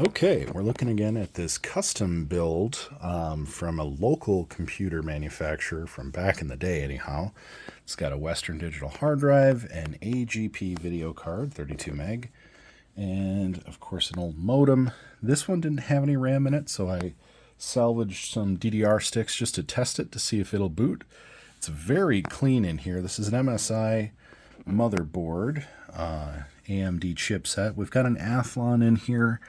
Okay, we're looking again at this custom build from a local computer manufacturer from back in the day anyhow. It's got a Western Digital hard drive, an AGP video card, 32 meg, and of course an old modem. This one didn't have any RAM in it, so I salvaged some DDR sticks just to test it to see if it'll boot. It's very clean in here. This is an MSI motherboard, AMD chipset. We've got an Athlon in here.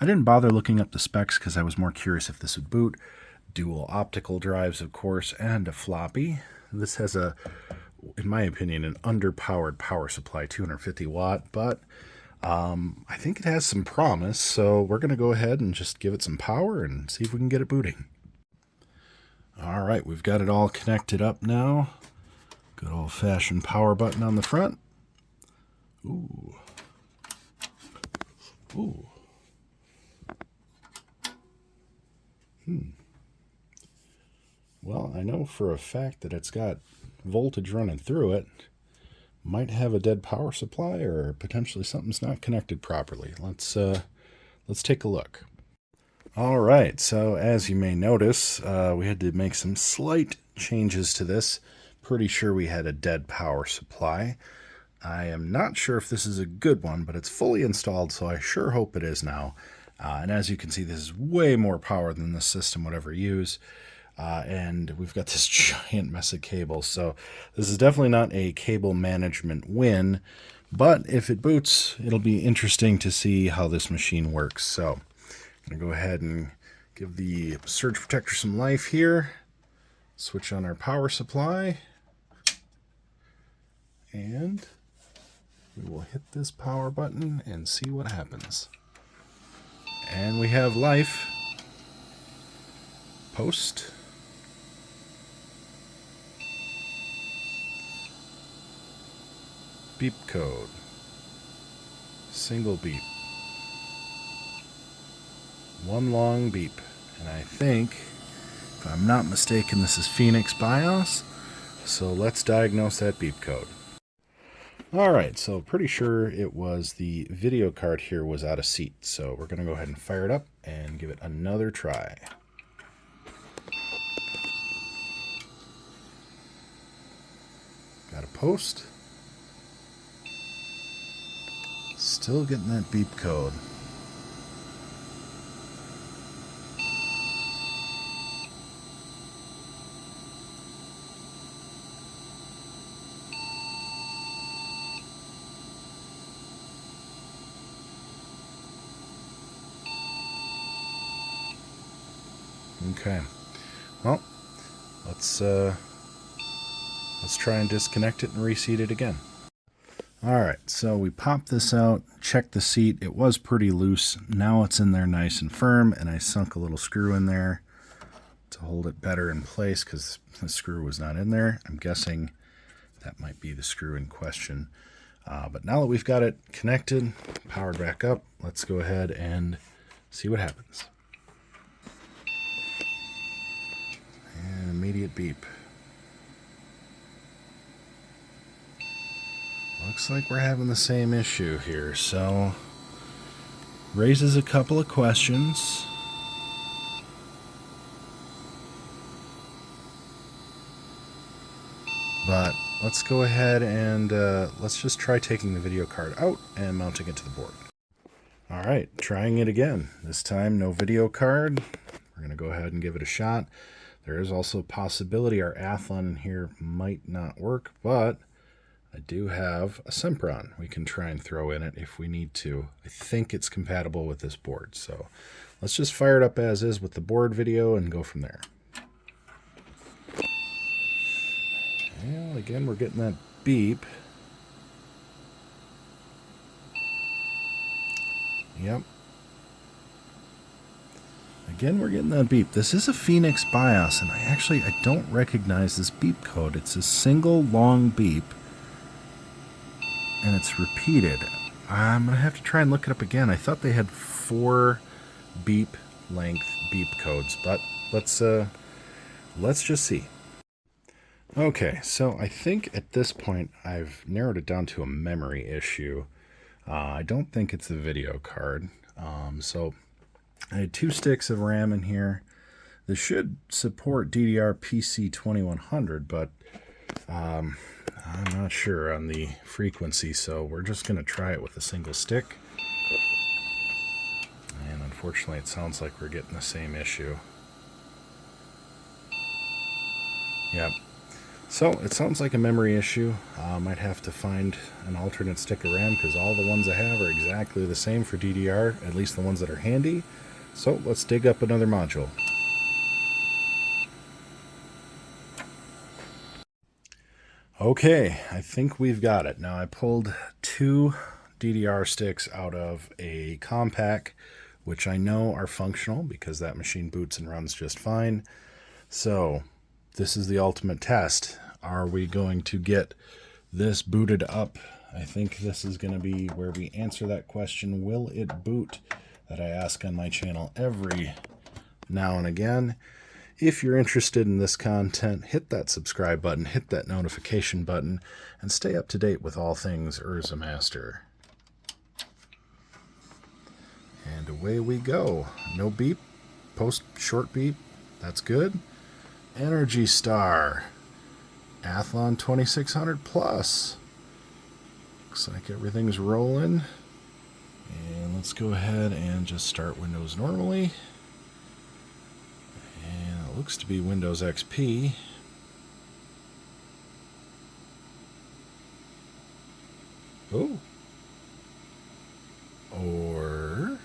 I didn't bother looking up the specs because I was more curious if this would boot. Dual optical drives, of course, and a floppy. This has a, in my opinion, an underpowered power supply, 250 watt, but I think it has some promise, so we're going to go ahead and just give it some power and see if we can get it booting. All right, we've got it all connected up now. Good old-fashioned power button on the front. Ooh. Ooh. Well, I know for a fact that it's got voltage running through it. Might have a dead power supply, or potentially something's not connected properly. Let's take a look. All right, so as you may notice, we had to make some slight changes to this. Pretty sure we had a dead power supply. I am not sure if this is a good one, but it's fully installed, so I sure hope it is now. And as you can see, this is way more power than this system would ever use. And we've got this giant mess of cables, so this is definitely not a cable management win, but if it boots, it'll be interesting to see how this machine works. So I'm going to go ahead and give the surge protector some life here, switch on our power supply, and we will hit this power button and see what happens. And we have life. Post. Beep code. Single beep. One long beep. And I think, if I'm not mistaken, this is Phoenix BIOS. So let's diagnose that beep code. Alright, so pretty sure it was the video card here was out of seat. So we're going to go ahead and fire it up and give it another try. Got a post. Still getting that beep code. Okay. Well, let's try and disconnect it and reseat it again. Alright, so we popped this out, checked the seat. It was pretty loose. Now it's in there nice and firm, and I sunk a little screw in there to hold it better in place because the screw was not in there. I'm guessing that might be the screw in question. But now that we've got it connected, powered back up, let's go ahead and see what happens. And immediate beep. Looks like we're having the same issue here, so raises a couple of questions. But let's go ahead and let's just try taking the video card out and mounting it to the board. Alright, trying it again. This time no video card. We're going to go ahead and give it a shot. There is also a possibility our Athlon in here might not work, but I do have a Sempron we can try and throw in it if we need to. I think it's compatible with this board, so let's just fire it up as is with the board video and go from there. Well, again, we're getting that beep. Yep. Again, we're getting that beep. This is a Phoenix BIOS, and I don't recognize this beep code. It's a single long beep, and it's repeated. I'm going to have to try and look it up again. I thought they had 4 beep length beep codes, but let's just see. Okay, so I think at this point I've narrowed it down to a memory issue. I don't think it's the video card. So I had 2 sticks of RAM in here. This should support DDR PC 2100, but I'm not sure on the frequency, so we're just going to try it with a single stick. And unfortunately, it sounds like we're getting the same issue. Yep. So it sounds like a memory issue. Might have to find an alternate stick of RAM because all the ones I have are exactly the same for DDR, at least the ones that are handy. So let's dig up another module. Okay, I think we've got it. Now I pulled 2 DDR sticks out of a compact, which I know are functional because that machine boots and runs just fine. So this is the ultimate test. Are we going to get this booted up? I think this is going to be where we answer that question, will it boot, that I ask on my channel every now and again. If you're interested in this content, hit that subscribe button, hit that notification button, and stay up to date with all things Urza Master. And away we go. No beep, post short beep, that's good. Energy Star, Athlon 2600 plus. Looks like everything's rolling. And let's go ahead and just start Windows normally. And it looks to be Windows XP. Oh. Or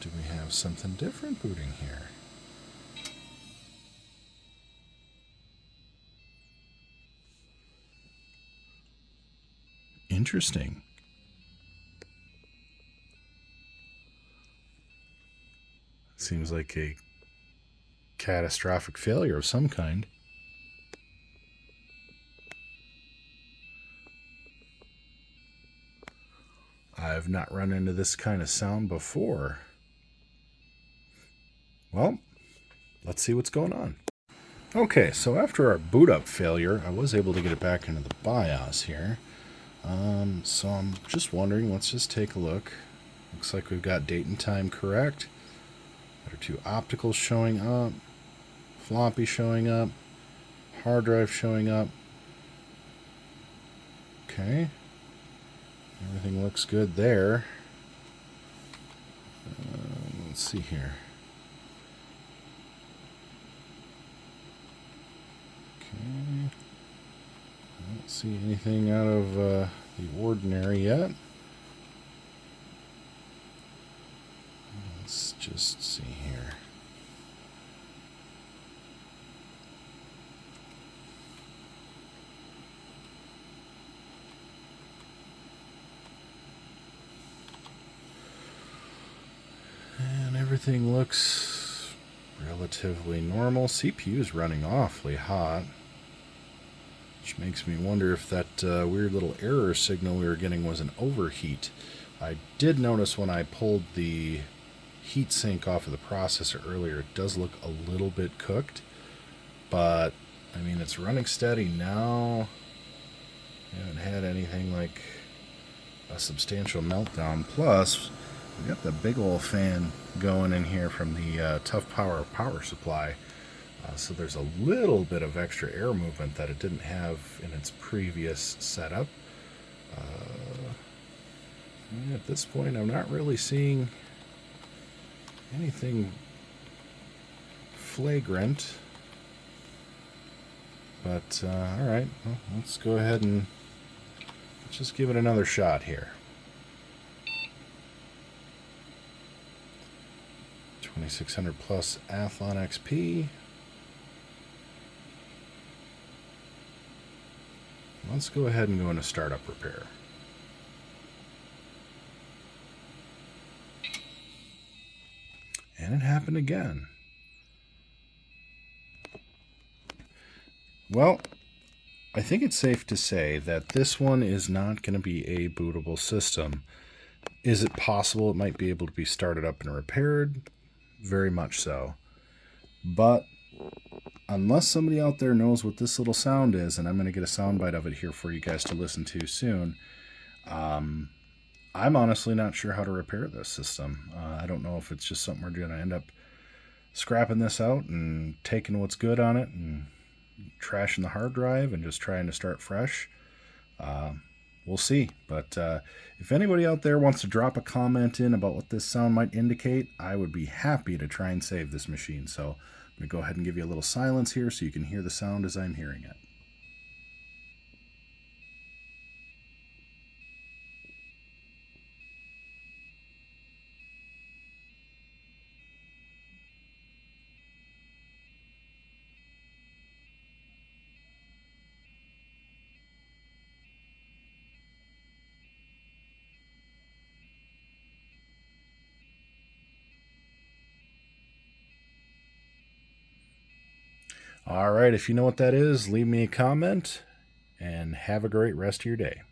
do we have something different booting here? Interesting. Seems like a catastrophic failure of some kind. I've not run into this kind of sound before. Well, let's see what's going on. Okay, so after our boot up failure, I was able to get it back into the BIOS here. So I'm just wondering, let's just take a look. Looks like we've got date and time correct. There are 2 opticals showing up, floppy showing up, hard drive showing up. Okay. Everything looks good there. Let's see here. Okay. I don't see anything out of the ordinary yet. Let's just see here. And everything looks relatively normal. CPU is running awfully hot, which makes me wonder if that weird little error signal we were getting was an overheat. I did notice when I pulled the heat sink off of the processor earlier, it does look a little bit cooked, but I mean, it's running steady now. I haven't had anything like a substantial meltdown. Plus, we got the big old fan going in here from the Tough Power power supply. So there's a little bit of extra air movement that it didn't have in its previous setup. At this point, I'm not really seeing anything flagrant. But, alright, well, let's go ahead and let's just give it another shot here. 2600 plus Athlon XP. Let's go ahead and go into startup repair. And it happened again. Well, I think it's safe to say that this one is not going to be a bootable system. Is it possible it might be able to be started up and repaired? Very much so. But unless somebody out there knows what this little sound is, and I'm going to get a sound bite of it here for you guys to listen to soon, I'm honestly not sure how to repair this system. I don't know if it's just something we're going to end up scrapping this out and taking what's good on it and trashing the hard drive and just trying to start fresh. We'll see. But if anybody out there wants to drop a comment in about what this sound might indicate, I would be happy to try and save this machine. So I'm going to go ahead and give you a little silence here so you can hear the sound as I'm hearing it. All right, if you know what that is, leave me a comment and have a great rest of your day.